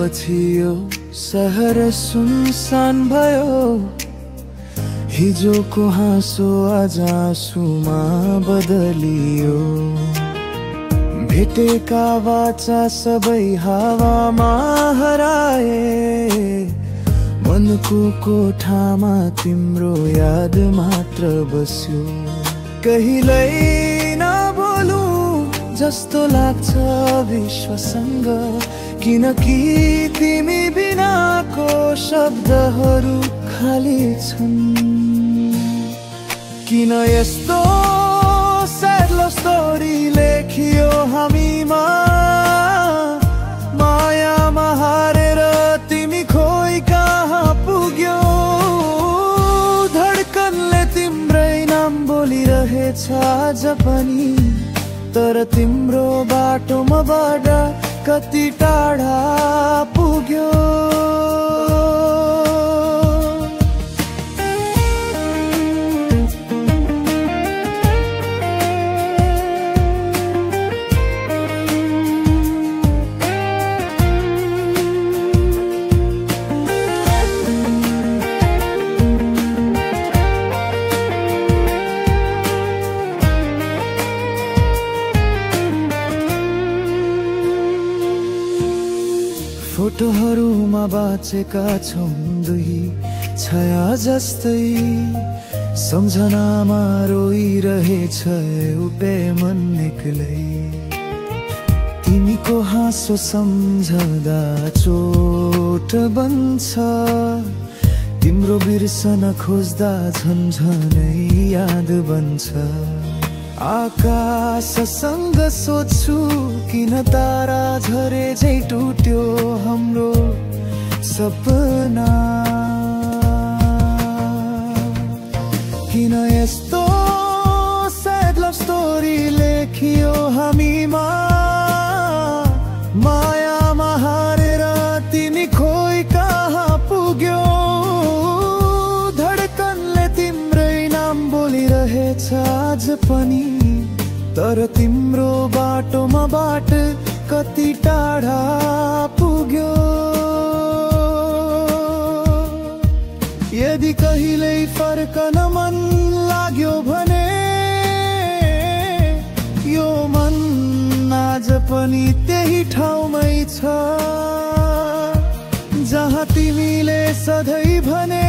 पछि यो सहर सुनसान भयो। हिजोको हाँसो आज आँसुमा बदलियो। भेटेका वाचा सबै हावामा हराए। मनको कोठामा तिम्रो याद मात्र बस्यो। कहिल्यै नबोलु जस्तो लाग्छ विश्वसँग, किनकि तिमी बिनाको शब्दहरू खाली छन्। किन यस्तो सैड लभ स्टोरी लेखियो हामीमा? मायामा हारेर तिमी खोइ कहाँ पुग्यो? धड्कनले तिम्रै नाम बोलिरहेछ आज पनि, तर तिम्रो बाटोमाबाट कति टाढा पुग्यो। फोटोहरूमा बाँचेका छौं दुई छाया जस्तै। सम्झनामा रोइरहेछ उभे मन एक्लै। तिमीको हाँसो सम्झदा चोट बन्छ। तिम्रो बिर्सन खोज्दा झन्झनै याद बन्छ। आकाशसँग सोध्छु किन तारा झरे झै टुट्यो हाम्रो सपना? किन यस्तो सैड लभ स्टोरी लेखियो हामीमा? मायामा हारेर तिमी खोइ कहाँ पुग्यो? धड्कनले तिम्रै नाम बोलिरहेछ आज पनि, तर तिम्रो बाटोमाबाट कति टाढा पुग्यो? यदि कहिल्यै फर्कन मन लाग्यो भने यो मन आज पनि त्यही ठाउँमै छ जहाँ तिमीले सधैँ भने